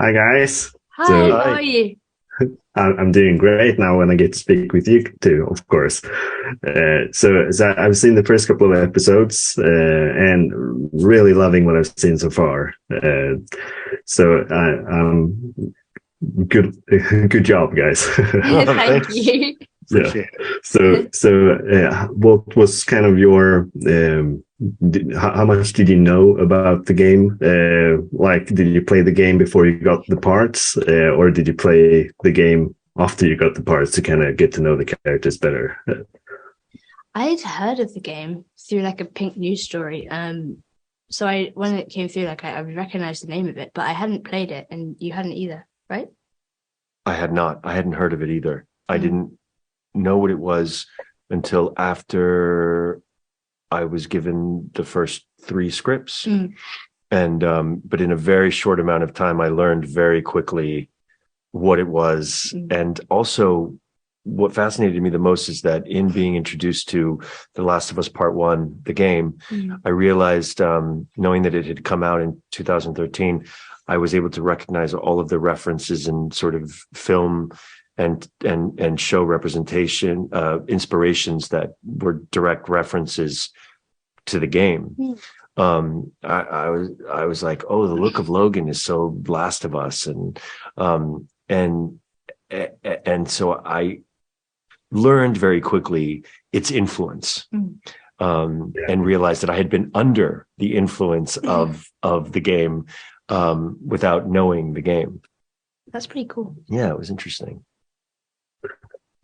Hi guys. Hi, So how Hi. are you? I'm doing great now when I get to speak with you too, of course. So I've seen the first couple of episodes and really loving what I've seen so far. I'm good. Good job, guys. Thank Thanks. you. Yeah. Appreciate it. What was kind of your how much did you know about the game? Like, did you play the game before you got the parts, or did you play the game after you got the parts to kind of get to know the characters better? I'd heard of the game through like a Pink News story. So when it came through, I recognized the name of it, but I hadn't played it, and you hadn't either, right? I had not. I hadn't heard of it either. I Mm. didn't know what it was until after I was given the first three scripts. Mm. And but in a very short amount of time, I learned very quickly what it was. Mm. And also what fascinated me the most is that in being introduced to The Last of Us Part One, the game, I realized, knowing that it had come out in 2013, I was able to recognize all of the references and sort of film and show representation, inspirations that were direct references to the game. I was like, oh, the look of Logan is so Last of Us, and so I learned very quickly its influence, and realized that I had been under the influence of the game without knowing the game. That's pretty cool. Yeah, it was interesting.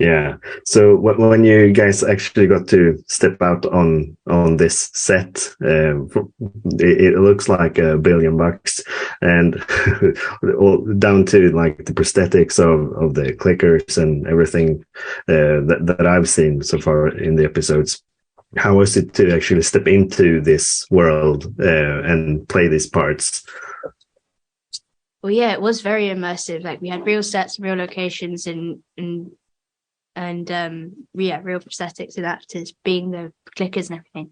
Yeah. So when you guys actually got to step out on this set, it looks like $1 billion, and all down to like the prosthetics of the clickers and everything that I've seen so far in the episodes. How was it to actually step into this world and play these parts? Well, yeah, it was very immersive. Like we had real sets, real locations, and real prosthetics and actors being the clickers and everything.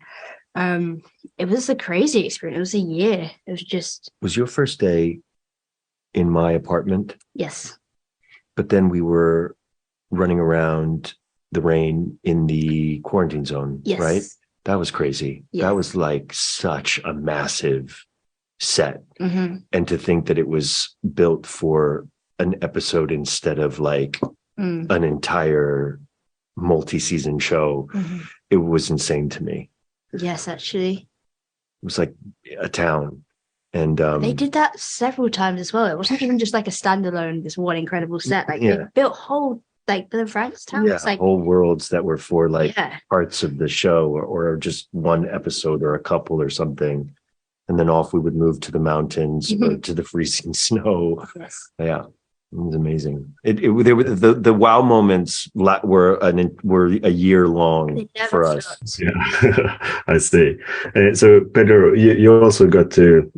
It was a crazy experience. It was a year. It was just Was your first day in my apartment? yes. But then we were running around the rain in the quarantine zone, Yes. right? That was crazy. Yes. That was like such a massive set. Mm-hmm. And to think that it was built for an episode instead of like an entire multi-season show, it was insane to me. Yes, actually. It was like a town. And They did that several times as well. It wasn't even just like a standalone, this one incredible set. Like yeah. they built whole like the Frank's town. Yeah, It's like whole worlds that were for like yeah. parts of the show, or just one episode or a couple or something. And then off we would move to the mountains or to the freezing snow. Yes. Yeah, it was amazing. They were the wow moments were a year long They never for us. stopped. Yeah, I see. So Pedro, you also got to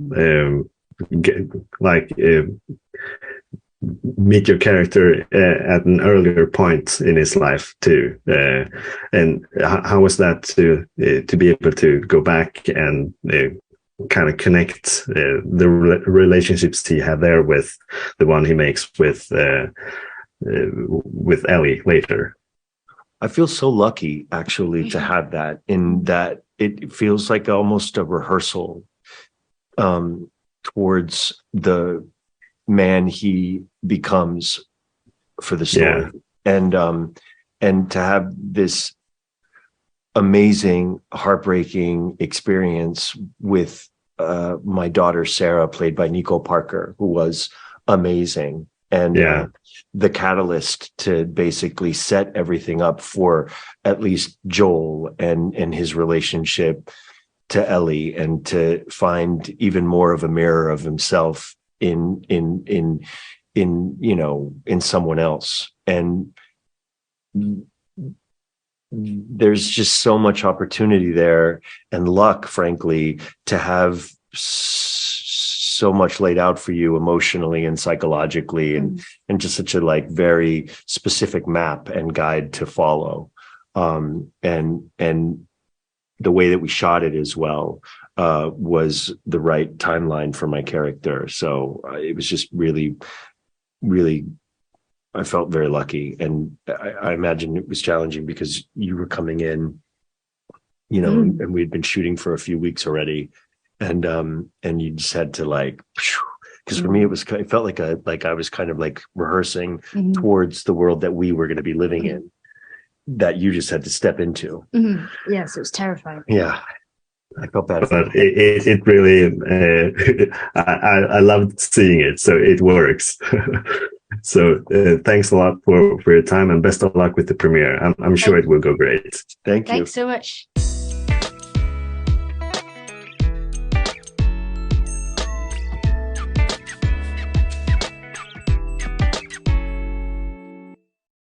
meet your character at an earlier point in his life too. And how was that to be able to go back and kind of connect the relationships he had there with the one he makes with Ellie later? I feel so lucky actually to have that, in that it feels like almost a rehearsal towards the man he becomes for the story. Yeah. And to have this amazing, heartbreaking experience with my daughter Sarah, played by Nico Parker, who was amazing, and the catalyst to basically set everything up for at least Joel and his relationship to Ellie, and to find even more of a mirror of himself in someone else. And there's just so much opportunity there, and luck, frankly, to have so much laid out for you emotionally and psychologically, and just such a like very specific map and guide to follow. And the way that we shot it as well was the right timeline for my character. So it was just really, really, I felt very lucky. And I imagine it was challenging because you were coming in, you know, and we'd been shooting for a few weeks already. And you just had to like, because for me, it felt like I was kind of like rehearsing towards the world that we were going to be living in, that you just had to step into. Yes, it was terrifying. Yeah. I felt bad. But it really, I loved seeing it. So it works. So thanks a lot for your time, and best of luck with the premiere. I'm sure it will go great. Thank you. Thanks so much.